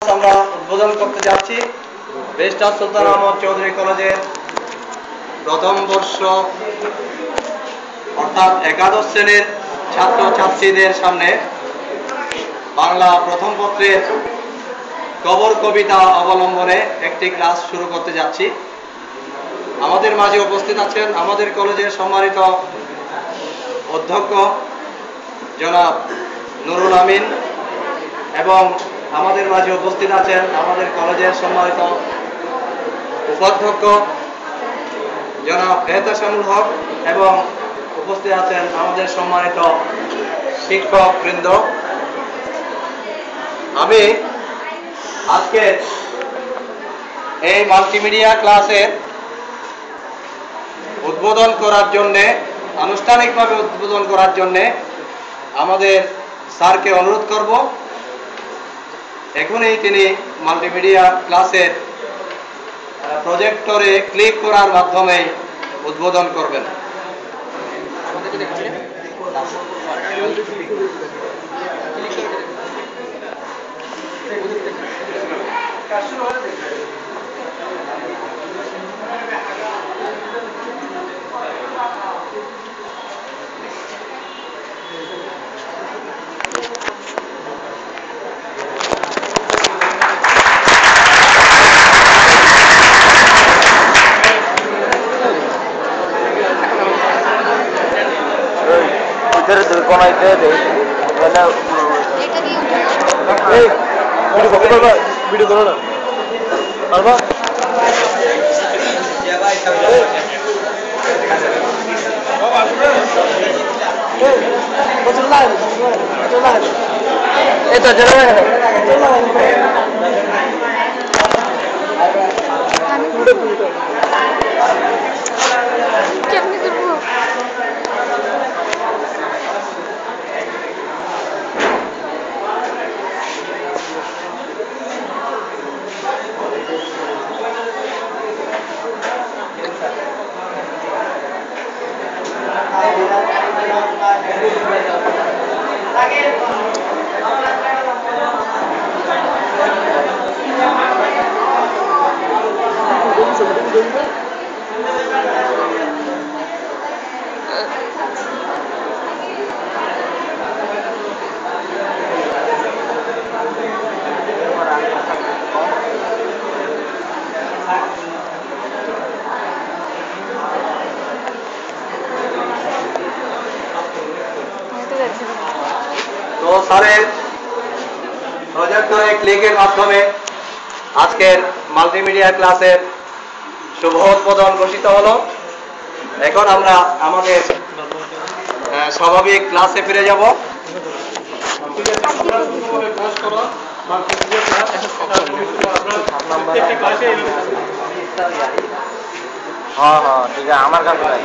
আমরা উদ্বোধন করতে যাচ্ছি ব্যারিস্টার সুলতান আহমদ চৌধুরী কলেজের প্রথম বর্ষ অর্থাৎ একাদশ শ্রেণীর ছাত্রছাত্রীদের সামনে বাংলা প্রথম পত্রের কবর কবিতা অবলম্বনে একটি ক্লাস শুরু করতে যাচ্ছি। আমাদের মাঝে উপস্থিত আছেন আমাদের কলেজের সম্মানিত অধ্যক্ষ জনাব নুরুল আমিন এবং আমাদের মাঝে উপস্থিত আছেন আমাদের কলেজের সম্মানিত উপাধ্যক্ষ জনাব এহতেশামুল হক এবং উপস্থিত আছেন আমাদের সম্মানিত শিক্ষক বৃন্দ। আমি আজকে এই মাল্টিমিডিয়া ক্লাসের উদ্বোধন করার জন্যে আনুষ্ঠানিকভাবে উদ্বোধন করার জন্যে আমাদের স্যারকে অনুরোধ করব এখনই তিনি মাল্টিমিডিয়া ক্লাসের প্রজেক্টরে ক্লিক করার মাধ্যমে উদ্বোধন করবেন। ভিডিও করো না পারবা তো স্যারের প্রজেক্টরে ক্লিকের মাধ্যমে আজকের মাল্টিমিডিয়া ক্লাসের শুভ উদ্বোধন ঘোষিত হলো। এখন আমরা আমাদের স্বাভাবিক ক্লাসে ফিরে যাব। হ্যাঁ হ্যাঁ ঠিক আছে আমার কাছে নাই।